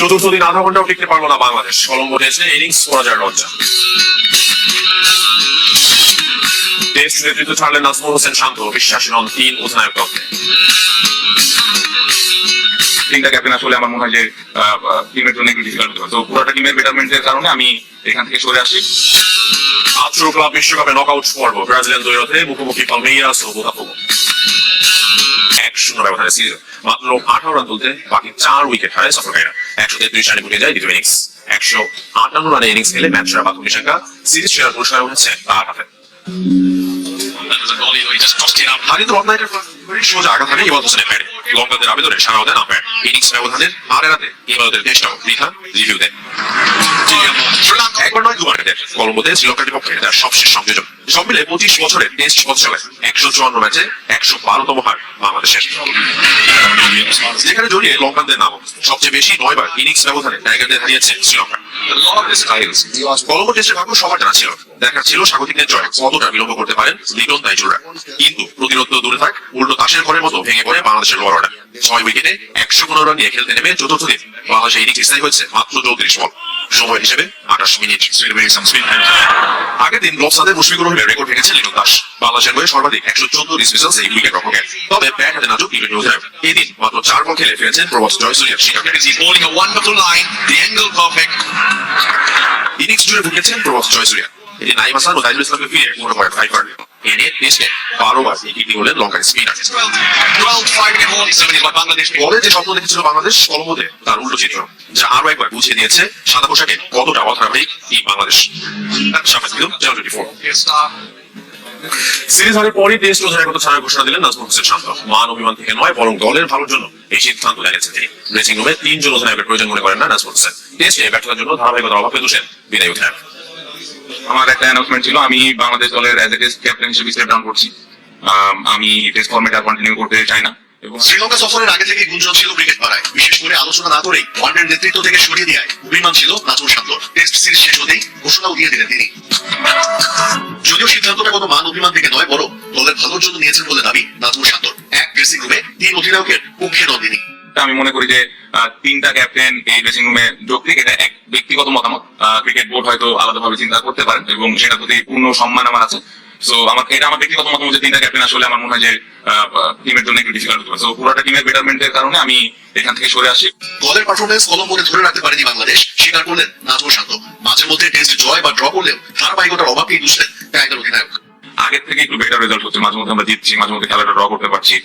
চতুর্থ দিন আধা ঘন্টাও টিকতে পারলো না বাংলাদেশ। কলম্বো টেস্টে ইনিংস পরাজয়ের লজ্জা। টেস্ট নেতৃত্ব ছাড়লেন নাজমুল হোসেন শান্ত, বিশ্বাসী নন 3 অধিনায়ক দলকে। তিনটা ক্যাপ্টেন আসলে আমার মনে হয় যে টিমের জন্য একটু ডিফিকাল্ট হতো, তো পুরোটা টিমের বেটারমেন্টের কারণে আমি এখান থেকে সরে আসি। আফ্রো ক্লাব বিশ্বকাপে নকআউট পর্ব, ব্রাজিলিয়ান দ্বৈরথে মুখোমুখি পালমেইরাস ও বোতাফোগো। 1-0 ব্যবধানে সিরিজ মাত্র 18 রান তুলতে বাকি 4 উইকেট হারায় সফরকারীরা। 133 রানে গুটিয়ে যায় দ্বিতীয় ইনিংস। 158 রানে ইনিংস খেলে ম্যাচ সেরা বাথুমি সংখ্যা সিরিজ সেরার পুরস্কার উঠেছে তার হাতে। সোজা আঘাত হানে ইমাদ হোসেনের ব্যাটে লঙ্কানদের আবেদনে সাড়া দেন আম্পায়ার। ইনিংস ব্যবধানের আর এড়াতে ইমাদের টেস্টটাও বৃথা রিভিউ দেন। একবার নয় দুবার কলম্বোতে শ্রীলঙ্কার বিপক্ষে তার সবশেষ সংযোজন। সব মিলে 25 বছরের টেস্ট পথচলায় 154 ম্যাচে 112তম হার বাংলাদেশের, যেখানে জড়িয়ে লঙ্কানদের নাম। সবচেয়ে বেশি 9 বার ইনিংস ব্যবধানে টাইগারদের হারিয়েছে শ্রীলঙ্কা। কলম্বো টেস্টের ভাগ্য সবার জানা ছিল, দেখার ছিল স্বাগতিকদের জয় কতটা বিলম্ব করতে পারেন লিটন দাইজুলরা। কিন্তু প্রতিরোধ দূরে থাক, উল্টো তাসের ঘরের মতো ভেঙে পড়ে বাংলাদেশের লোয়ার অর্ডার। 6 উইকেটে 115 রান নিয়ে খেলতে নেমে চতুর্থ দিন বাংলাদেশের ইনিংস স্থায়ী হয়েছে মাত্র 34 বল, সময় হিসেবে 28 মিনিট। আগের দিন গ্লোভসাদের মুশফিকুর রহিমের রেকর্ড ভেঙেছে লিটন দাস, বাংলাদেশের হয়ে সর্বাধিক 114 ডিসমিসালস এই উইকেট রক্ষকের। তবে ব্যাট হাতে নাজুক লিটন অধিনায়ক। এই দিন মাত্র 4 বল খেলে ফিরেছেন প্রবাস জয়সূর্যের শিকারে। ইনিংস জুড়ে ঢুকেছেন প্রবাস জয়সূর্য। এটি নাইম হাসান ও তাইজুল ইসলামকে ফিরে মনে করেন 5 বার। এ নিয়ে টেস্টে 12 বার উইকেট হলেন লঙ্কান স্পিনার। বলে যে স্বপ্ন দেখেছিল বাংলাদেশ কলম্বোতে তার উল্টো চিত্র, যা আরো একবার বুঝিয়ে দিয়েছে সাদা পোশাকে কতটা অধারাবাহিক টিম বাংলাদেশ। সিরিজ হারের পরই টেস্ট অধিনায়কত্ব ছাড়ার ঘোষণা দিলেন নাজমুল হোসেন শান্ত। মান অভিমান থেকে নয়, বরং দলের ভালোর জন্য এই সিদ্ধান্ত জানিয়েছেন তিনি। ড্রেসিং রুমে 3 জন অধিনায়কের প্রয়োজন মনে করেন না নাজমুল হোসেন। টেস্টে ব্যর্থতার জন্য ধারাবাহিকতার অভাবে দোষেন বিদায়ী অধিনায়ক। আমার একটা অ্যানাউন্সমেন্ট ছিল, আমি বাংলাদেশ দলের অ্যাজ এ টেস্ট ক্যাপ্টেন হিসেবে স্টেপ ডাউন করছি। আমি টেস্ট ফরম্যাট আর কন্টিনিউ করতে চাই না। এবং শ্রীলঙ্কা সফরের আগে থেকে গুঞ্জন ছিল ক্রিকেট পাড়ায়, বিশেষ করে আলোচনা না করেই ওয়ানডের নেতৃত্ব থেকে সরিয়ে দেওয়ায় অভিমান ছিল নাজমুল শান্তর। টেস্ট সিরিজ শেষ হতেই ঘোষণাও দিয়ে দিলেন তিনি। যদিও সিদ্ধান্তটা কোনো মান অভিমান থেকে নয়, বরং দলের ভালোর জন্য নিয়েছেন বলে দাবি নাজমুল শান্তর। এক ড্রেসিং রুমে 3 অধিনায়কের পক্ষে নন তিনি। আমি মনে করি যে 3টা ক্যাপ্টেন এই ড্রেসিং রুমে যৌক্তিক, এটা এক ব্যক্তিগত মতামত। ক্রিকেট বোর্ড হয়তো আলাদাভাবে চিন্তা করতে পারেন এবং সেটার প্রতি পূর্ণ সম্মান আমার আছে। সো এটা আমার ব্যক্তিগত মতামত যে 3টা ক্যাপ্টেন আসলে আমার মনে হয় যে টিমের জন্য একটু ডিফিকাল্ট হতো। সো পুরোটা টিমের বেটারমেন্টের কারণে আমি এখান থেকে সরে আসি। দলের পারফরমেন্স কলম্বোতে ধরে রাখতে পারেনি বাংলাদেশ, স্বীকার করলেন নাজমুল শান্ত। মাঝে মধ্যে টেস্ট জয় বা ড্র করলেও ধারাবাহিকতার অভাবকেই দুষলেন টাইগার অধিনায়ক। আগের থেকে একটু বেটার রেজাল্ট হচ্ছে, মাঝে মধ্যে আমরা জিতছি, মাঝে মধ্যে খেলাটা ড্র করতে পারছি।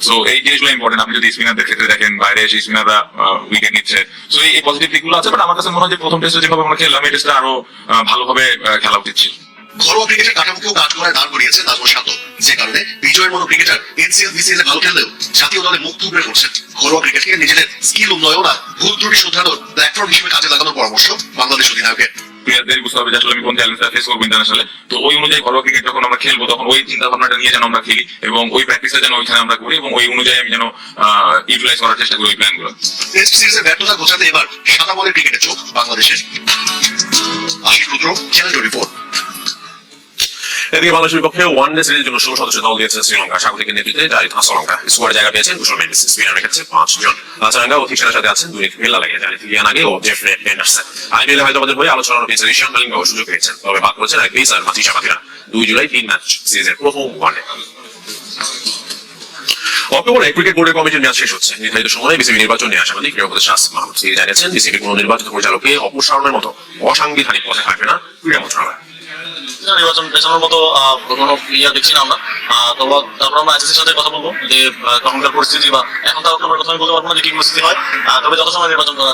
সো এই জিনিসগুলো ইম্পর্টেন্ট। আপনি যদি স্পিনারদের ক্ষেত্রে দেখেন, বাইরে এসে স্পিনাররা উইকেট নিচ্ছে। সো এই পজিটিভ দিকগুলো আছে, বাট আমার কাছে মনে হয় যে প্রথম টেস্টে যেভাবে আমরা খেললাম, এই টেস্টটা আরো ভালোভাবে খেলা উচিত ছিল। ঘরোয়া ক্রিকেটের কাঠামোকেও কাজ করায় দাঁড় করিয়েছে নাজমুল শান্ত, যে কারণে বিজয়ের মতো ক্রিকেটার এনসিএল বিসিএল এ ভালো খেললেও জাতীয় দলে মুখ থুবড়ে পড়ছেন। ঘরোয়া ক্রিকেটকে নিজেদের স্কিল উন্নয়ন আর ভুল ত্রুটি শুধরানোর প্ল্যাটফর্ম হিসেবে কাজে লাগানোর পরামর্শ বাংলাদেশ অধিনায়কের। প্লেয়ারদের বুঝতে হবে যে আসলে আমি কোন চ্যালেঞ্জটা ফেস করবো ইন্টারন্যাশনালে। তো ওই অনুযায়ী ঘরোয়া ক্রিকেট যখন আমরা খেলবো, তখন ওই চিন্তা ভাবনাটা নিয়ে যেন আমরা খেলি এবং ওই প্র্যাকটিসটা যেন ওইখানে আমরা করি এবং ওই অনুযায়ী আমি যেন ইউটিলাইজ করার চেষ্টা করি ওই প্ল্যানগুলো। টেস্ট সিরিজের ব্যর্থতা ঘোচাতে এবার সাদা বলের ক্রিকেটে চোখ বাংলাদেশের। আশিস রুদ্র, চ্যানেল 24। এদিকে বাংলাদেশের বিপক্ষে ওয়ানডে সিরিজের জন্য 16 সদস্য দল দিয়েছে শ্রীলঙ্কা। স্বাগতিকের নেতৃত্বে জারিত হাসলঙ্কা। স্কোয়াডে জায়গা পেয়েছেন কুশল মেন্ডিস। স্পিনার রেখেছে 5 জন। লাচারাঙ্গা ও থিকসেনার সাথে আছেন দুই ভেলা লাগে, জানিত ইয়ানাগে ও জেফ্রে বেন্ডারসন। আইপিএল হায়দ্রাবাদের হয়ে আলোচনার পেয়েছে ঋষান মালিঙ্গা ও সুযোগ পেয়েছেন, তবে বাদ করেছেন এক পেসার মাতিসা পাতিরা। 2 জুলাই 3 ম্যাচ সিরিজের প্রথম ওয়ানডে। অক্টোবরে ক্রিকেট বোর্ডের কমিটির মেয়াদ শেষ হচ্ছে। নির্ধারিত সময়ে বিসিবি নির্বাচন নিয়ে আশাবাদী ক্রীড়া উপদেষ্টা আসিফ মাহমুদ। তিনি জানিয়েছেন বিসিবি কোনো নির্বাচিত পরিচালককে অপসারণের মতো অসাংবিধানিক পথে থাকবে না ক্রীড়া মন্ত্রণালয়। নির্বাচন পেছানোর মতো কোনো ইয়া দেখছি না আমরা। তারপর আমরা আইসিসির সাথে কথা বলবো যে তখনকার পরিস্থিতি বা এখন তো আমরা কথা বলতে পারবো না যে কি পরিস্থিতি হয়। তবে যত সময় নির্বাচন করা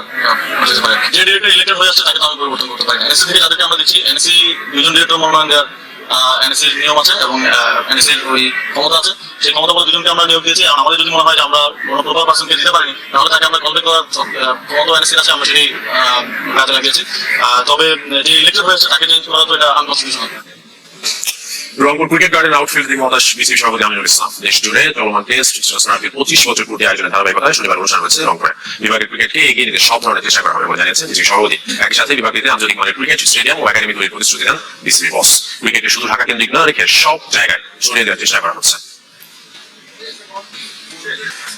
যেতে পারে, যে ডিরেক্টর ইলেক্টেড হয়ে আসছে তাকে তো আমি পরিবর্তন করতে পারি না। এনএসসি থেকে যাদেরকে আমরা দেখছি, এনএসসি 2 জন ডিরেক্টর মনোনয়ন দেওয়ার এনএসসির নিয়ম আছে এবং এনএসসির ওই ক্ষমতা আছে। সেই ক্ষমতা বলে 2 জনকে আমরা নিয়োগ দিয়েছি। এবং আমাদের যদি মনে হয় যে আমরা কোনো প্রপার পার্সনকে দিতে পারিনি, তাহলে তাকে আমরা কলবেক করার ক্ষমতা এনএসসির আছে, আমরা সেটাই কাজে লাগিয়েছি। তবে যে ইলেক্টেড হয়েছে তাকে চেঞ্জ করা তো এটা unconstitutional. Rangpur cricket garden outfield থেকে হতাশ বিসিবি সভাপতি আমিনুল ইসলাম। দেশ জুড়ে চলমান টেস্ট ইন্টারন্যাশনাল 25 বছর পূর্তি আয়োজনের ধারাবাহিকতায় শনিবার অনুষ্ঠান হয়েছে রংপুরে। বিভাগের ক্রিকেটকে এগিয়ে নিতে সব ধরনের চেষ্টা করা হবে বলে জানিয়েছেন বিসিবি সভাপতি। একই সাথে বিভাগটিতে আঞ্চলিক মানের ক্রিকেট স্টেডিয়াম ও একাডেমি তৈরির প্রতিশ্রুতি দেন বিসিবি বস। ক্রিকেটকে শুধু ঢাকা কেন্দ্রিক না রেখে সব জায়গায় ছড়িয়ে দেওয়ার চেষ্টা করা হচ্ছে।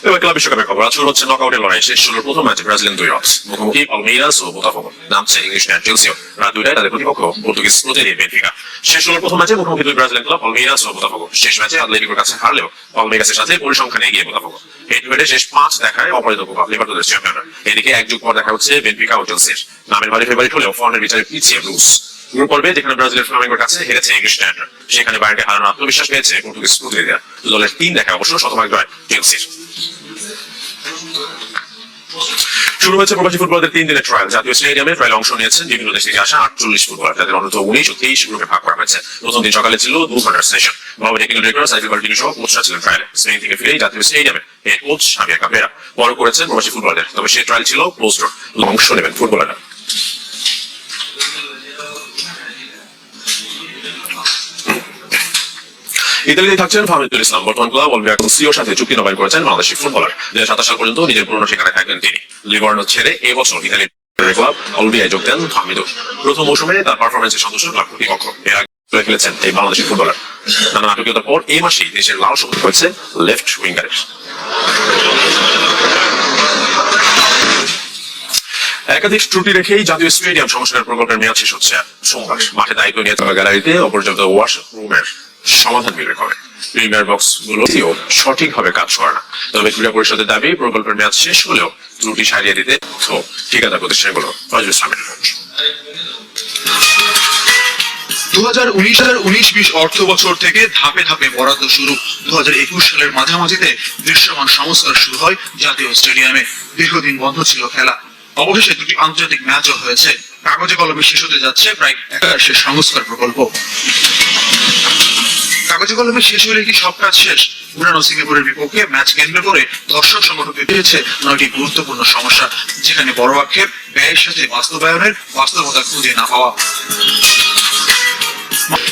এবার ক্লাব বিশ্বকাপের খবর আজ শুরু হচ্ছে নকআউটের লড়াই শেষ 16 প্রথম ম্যাচে ব্রাজিলিয়ান দুই রক্স মুখোমুখি পালমেইরাস ও বোতাফোগো নামছে ইংলিশ ম্যান চেলসিও রাত 2টায় তাদের প্রতিপক্ষ পর্তুগিজ প্রতিনিধি বেনফিকা শেষ 16 প্রথম ম্যাচে মুখোমুখি দুই ব্রাজিলিয়ান ক্লাব পালমেইরাস ও বোতাফোগো শেষ ম্যাচে আতলেটিকোর কাছে হারলেও পালমেইরাসের সাথে পরিসংখ্যানে এগিয়ে বোতাফোগো হেড টু হেডে শেষ 5 দেখায় অপরাজিত কোপা লিবারটাদোরেস চ্যাম্পিয়নরা এদিকে এক যুগ পর দেখা হচ্ছে বেনফিকা ও চেলসির নামের ভারী ফেভারিট হলেও ফর্মের বিচারে পিছিয়ে ব্লুজ গ্রুপ পর্বে যেখানে ব্রাজিলের ফ্লামেঙ্গোর কাছে হেরেছে ইংলিশ স্ট্যান্ডার্ড সেখানে বাইরে হারানোর আত্মবিশ্বাস পেয়েছে পর্তুগিজ প্রতিনিধিরা দলের 3 দেখা অবশ্য শতভাগ জয় চেলসির শুরু হয়েছে প্রবাসী ফুটবলারদের 3 দিনের ট্রায়াল জাতীয় স্টেডিয়ামে ট্রায়ালে অংশ নিয়েছেন বিভিন্ন দেশ থেকে আসা 48 ফুটবলার যাদের অন্তত 19 ও 23 গ্রুপে ভাগ করা হয়েছে প্রথম দিন সকালে ছিল 2 ঘন্টার সেশন বাবা টেকনিক্যাল ডিরেক্টর সাইফুল বাল্টিনি সহ কোচরা ছিলেন ট্রায়ালে স্পেন থেকে ফিরেই জাতীয় স্টেডিয়ামে হেড কোচ হাবিয়ার কাপেরা বড় করেছেন প্রবাসী ফুটবলারদের তবে সেই ট্রায়াল ছিল ক্লোজ ডোর অংশ নেবেন ফুটবলাররা ইতালিতে থাকছেন ফাহমিদুল ইসলাম বর্তমান ক্লাব অলভিয়ার সাথে চুক্তি নবায়ন করেছেন বাংলাদেশি ফুটবলার 2027 সাল পর্যন্ত নিজের পুরনো ঠিকানায় থাকবেন তিনি লিভর্নো ছেড়ে এবছর ইতালির ক্লাব অলভিয়ায় যোগ দেন ফাহমিদুল প্রথম মৌসুমে তার পারফরমেন্সের সন্তুষ্ট ক্লাব কর্তৃপক্ষ এর আগে খেলেছেন এই বাংলাদেশি ফুটবলার নানা নাটকীয়তার পর এই মাসেই দেশের লাল সবুজ হয়েছে লেফট উইঙ্গারের একাধিক ত্রুটি রেখেই জাতীয় স্টেডিয়াম সংস্কার প্রকল্পের মেয়াদ শেষ হচ্ছে সোমবার মাঠে দায়িত্ব নিয়ে থাকা গ্যালারিতে অপর্যাপ্ত ওয়াশরুমের সমাধান মিলে হবে প্রিমিয়ার বক্স গুলোও সঠিকভাবে কাজ করে না তবে ক্রীড়া পরিষদের দাবি প্রকল্পের মেয়াদ শেষ হলেও ত্রুটি সারিয়ে দিতে ঠিকাদার প্রতিষ্ঠানগুলো নজরুল ইসলামের 2019-20 অর্থ বছর থেকে ধাপে ধাপে বরাদ্দ শুরু 2021 সালের মাঝামাঝিতে দৃশ্যমান সংস্কার শুরু হয় জাতীয় স্টেডিয়ামে দীর্ঘদিন বন্ধ ছিল খেলা অবশেষে দুটি আন্তর্জাতিক ম্যাচও হয়েছে কাগজে কলমে শেষ হতে যাচ্ছে প্রায় একাদশের সংস্কার প্রকল্প কাগজে কলমে শেষ হলে কি সব কাজ শেষ পুরানো সিঙ্গাপুরের বিপক্ষে ম্যাচ কেন্দ্র করে দর্শক সংগঠনকে পেয়েছে 9টি গুরুত্বপূর্ণ সমস্যা যেখানে বড় আক্ষেপ ব্যয়ের সাথে বাস্তবায়নের বাস্তবতা খুঁজে না পাওয়া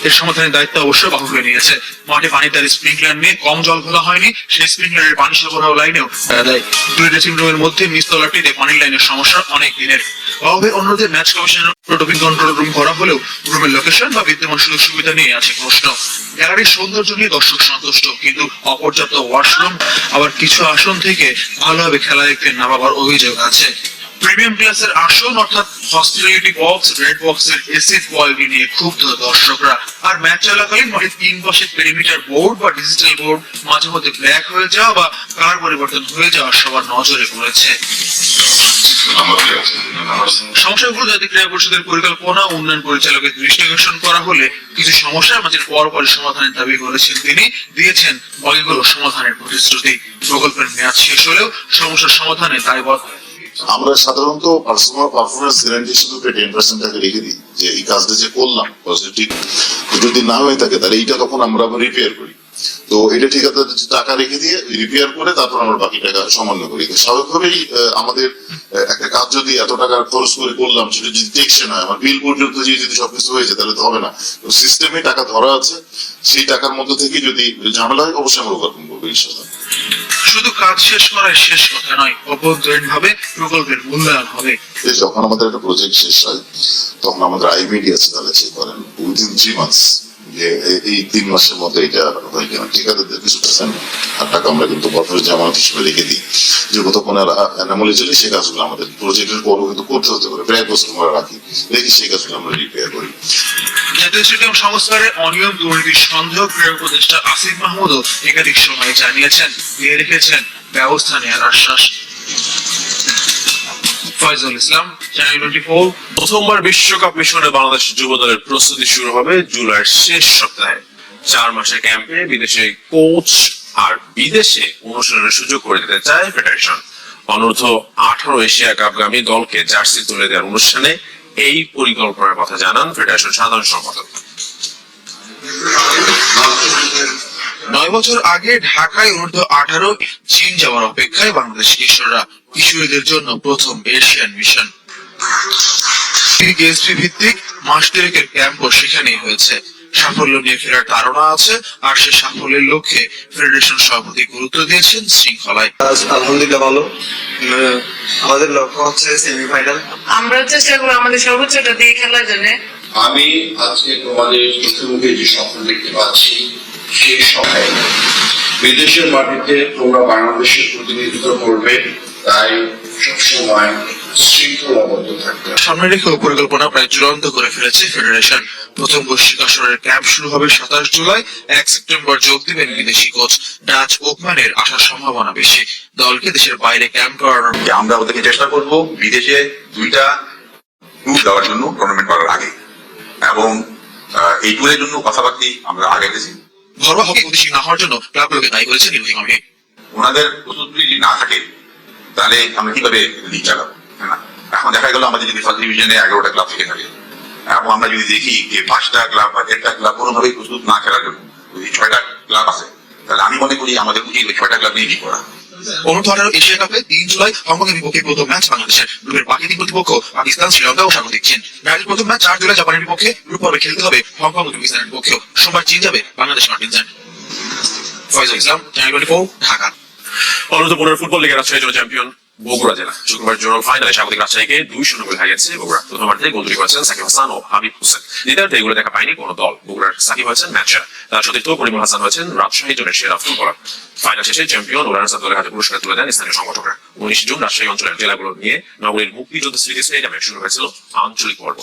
এর সমাধানের দায়িত্ব অবশ্য বাহুকে নিয়েছে মাঠে পানি তার স্প্রিংক্লার নিয়ে কম জল ভরা হয়নি সেই স্প্রিংক্লারের পানি সরবরাহ লাইনেও দেয় দুই ড্রেসিং রুমের মধ্যে নিচতলাটিতে পানির লাইনের সমস্যা অনেক দিনের বাহুবের অন্যদের ম্যাচ কমিশনের ডোপিং কন্ট্রোল রুম করা হলেও রুমের লোকেশন বা বিদ্যমান সুযোগ সুবিধা নিয়ে আছে প্রশ্ন গ্যালারির সৌন্দর্য নিয়ে দর্শক সন্তুষ্ট কিন্তু অপর্যাপ্ত ওয়াশরুম আবার কিছু আসন থেকে ভালোভাবে খেলা দেখতে না পাওয়ার অভিযোগ আছে প্রিমিয়াম ক্লাসের আসন অর্থাৎ হসপিটালিটি বক্স রেড বক্সের এসিড কোয়ালিটি নিয়ে ক্ষুব্ধ দর্শকরা আর ম্যাচ চলাকালীন মাঠে 3 পাশে পেরিমিটার বোর্ড বা ডিজিটাল বোর্ড মাঝে মধ্যে ব্ল্যাক হয়ে যাওয়া বা কালার পরিবর্তন হয়ে যাওয়া সবার নজরে পড়েছে সমস্যাগুলো জাতীয় ক্রীড়া পরিষদের পরিকল্পনা উন্নয়ন পরিচালকের দৃষ্টি আকর্ষণ করা হলে কিছু সমস্যার মাঝে পরপরই সমাধানের দাবি করেছেন তিনি দিয়েছেন বাকিগুলো সমাধানের প্রতিশ্রুতি প্রকল্পের মেয়াদ শেষ হলেও সমস্যার সমাধানে দায়বদ্ধ আমরা সাধারণত পার্সোনাল পারফরমেন্স গ্যারান্টি হিসেবে 10% টাকা রেখে দিই যে এই কাজটা যে করলাম পজিটিভ যদি না হয়ে থাকে তাহলে এইটা তখন আমরা রিপেয়ার করি তো এটা ঠিক আছে টাকা রেখে দিয়ে রিপেয়ার করে তারপর আমরা বাকি টাকা সমন্বয় করি স্বাভাবিকভাবেই আমাদের একটা কাজ যদি এত টাকা খরচ করে করলাম সেটা যদি টেকছে না আমার বিল পর্যন্ত যদি সবকিছু হয়েছে তাহলে তো হবে না তো সিস্টেমে টাকা ধরা আছে সেই টাকার মধ্যে থেকে যদি ঝামেলা হয় অবশ্যই আমরা ওভারকাম করবো ইনশাআল্লাহ শুধু কাজ শেষ করার শেষ কথা নয় অভ্যন্তরীণ ভাবে প্রকল্পের মূল্যায়ন হবে যখন আমাদের একটা প্রজেক্ট শেষ হয় তখন আমাদের আইবিডি আছে তাহলে চেক করেন উইদিন 3 মান্থস যে এই 3 মাসের মধ্যে এটা হয় কিনা ঠিকাদারদের কিছু পার্সেন্ট আর টাকা আমরা কিন্তু বছরের জামানত হিসেবে রেখে দিই যে কত কোনো অ্যানোমালি চলে সেই কাজগুলো আমাদের প্রজেক্টের পরও কিন্তু করতে হতে পারে প্রায় বছর আমরা রাখি রেখে সেই কাজগুলো আমরা রিপেয়ার করি জাতীয় স্টেডিয়াম সংস্কারে অনিয়ম দুর্নীতির সন্দেহ ক্রীড়া উপদেষ্টা আসিফ মাহমুদও একাধিক সময় জানিয়েছেন দিয়ে রেখেছেন ব্যবস্থা নেওয়ার আশ্বাস ফয়জুল ইসলাম চ্যানেল 24 প্রথমবার বিশ্বকাপ মিশনে বাংলাদেশ যুব দলের প্রস্তুতি শুরু হবে জুলাইয়ের শেষ সপ্তাহে 4 মাসের ক্যাম্পে বিদেশে কোচ আর বিদেশে অনুশীলনের সুযোগ করে দিতে চায় ফেডারেশন অনূর্ধ্ব 18 এশিয়া কাপগামী দলকে জার্সি তুলে দেওয়ার অনুষ্ঠানে এই পরিকল্পনার কথা জানান ফেডারেশন সাধারণ সম্পাদক 9 বছর আগে ঢাকায় অনূর্ধ্ব 18 চীন যাওয়ার অপেক্ষায় বাংলাদেশ কিশোররা কিশোরীদের জন্য প্রথম এশিয়ান মিশন কেএসপি ভিত্তিক মাস দেড়েকের ক্যাম্পও সেখানেই হয়েছে সাফল্য নিয়ে ফেরার ধারণা আছে আর সে সাফল্যের লক্ষ্যে ফেডারেশন সভাপতি গুরুত্ব দিয়েছেন শৃঙ্খলায় আলহামদুলিল্লাহ ভালো আমাদের লক্ষ্য হচ্ছে সেমিফাইনাল আমরা চেষ্টা করবো আমাদের সর্বোচ্চটা দিয়ে খেলার জন্য আমি আজকে তোমাদের চোখে মুখে যে স্বপ্ন দেখতে পাচ্ছি সেই সময় বিদেশের মাটিতে তোমরা বাংলাদেশের প্রতিনিধিত্ব করবে, তাই সবসময় শৃঙ্খলাবদ্ধ থাকবে। সামনে রেখে পরিকল্পনা প্রায় চূড়ান্ত করে ফেলেছে ফেডারেশন। প্রথম বৈশ্বিক আসরের ক্যাম্প শুরু হবে 27 জুলাই। 1 সেপ্টেম্বর যোগ দিবেন বিদেশি কোচ ডাচ ওকম্যানের। আসার সম্ভাবনা বেশি। দলকে দেশের বাইরে ক্যাম্প করানোর আমরা ওদেরকে চেষ্টা করব বিদেশে 2টা ট্যুর দেওয়ার জন্য টুর্নামেন্ট করার আগে, এবং এই ট্যুরের জন্য কথাবার্তা আমরা আগে গেছি। ঘরোয়া হকি প্রতিষ্ঠিত না হওয়ার জন্য ক্লাবগুলোকে দায়ী করেছে নির্বাহী কমিটি। ওনাদের প্রস্তুতি যদি না থাকে তাহলে আমরা কিভাবে লিগ চালাবো, তাই না? এখন দেখা গেল আমাদের যদি ফার্স্ট ডিভিশনে 11টা ক্লাব থেকে থাকে, এবং আমরা যদি দেখি যে 5টা ক্লাব বা 1টা ক্লাব কোনোভাবেই প্রস্তুত না খেলার জন্য যদি 6টা ক্লাব আছে, তাহলে আমি মনে করি আমাদের উচিত ওই 6টা ক্লাব নিয়ে কি করা। অনূর্ধ্ব 18 এশিয়া কাপে 3 জুলাই হংকংয়ের বিপক্ষে প্রথম ম্যাচ বাংলাদেশের। গ্রুপের বাকি 3 প্রতিপক্ষ পাকিস্তান, শ্রীলঙ্কা ও স্বাগতিক চীন। নারীর প্রথম ম্যাচ 4 জুলাই জাপানের বিপক্ষে। গ্রুপ পর্বে খেলতে হবে হংকং ও পাকিস্তানের বিপক্ষেও। সোমবার চীন যাবে বাংলাদেশ মার্টিনসেন। ফয়জুল ইসলাম, চ্যানেল 24, ঢাকা। অনূর্ধ্ব 15 ফুটবল লিগের রাজশাহী জেলা চ্যাম্পিয়ন বগুড়া জেলা শুক্রবার জোনাল ফাইনালে স্বাগতিক রাজশাহীকে 2-0 গোলে হারিয়েছে বগুড়া। প্রথমার্ধে গোল তৈরি করেছেন সাকিব হাসান ও হাবিব হোসেন। দ্বিতীয়ার্ধে এগুলো দেখা পায়নি কোনো দল। বগুড়ার সাকিব হয়েছেন ম্যাচ সেরা, তার সতীর্থ করিমুল হাসান হয়েছেন রাজশাহী জোনের সেরা ফুটবলার। ফাইনাল শেষে চ্যাম্পিয়ন ও রানার্স আপ দলের হাতে পুরস্কার তুলে দেন স্থানীয় সংগঠকরা। 19 জুন রাজশাহী অঞ্চলের জেলাগুলো নিয়ে নগরীর মুক্তিযোদ্ধা স্মৃতি স্টেডিয়ামে শুরু হয়েছিল আঞ্চলিক পর্ব।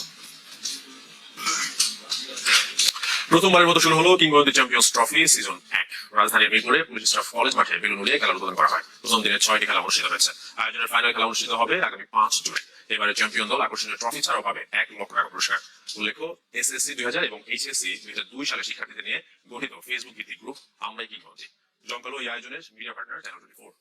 প্রথমবারের মতো শুরু হলো কিংবদন্তি চ্যাম্পিয়ন্স ট্রফি সিজন 1। রাজধানীর মিরপুরে পুলিশ স্টাফ কলেজ মাঠে বেলুন উড়িয়ে খেলার উদ্বোধন করা হয়। প্রথম দিনে 6টি খেলা অনুষ্ঠিত হয়েছে। আয়োজনের ফাইনাল খেলা অনুষ্ঠিত হবে আগামী 5 জুলাই। এবারে চ্যাম্পিয়ন দল আকর্ষণীয় ট্রফি ছাড়াও পাবে 1 লক্ষ টাকা পুরস্কার। উল্লেখ্য, এসএসসি 2000 এবং এইচএসসি 2002 সালে শিক্ষার্থীদের নিয়ে গঠিত ফেসবুক ভিত্তিক গ্রুপ আমরাই কিংবদন্তি। জমকালো এই আয়োজনের মিডিয়া পার্টনার চ্যানেল 24।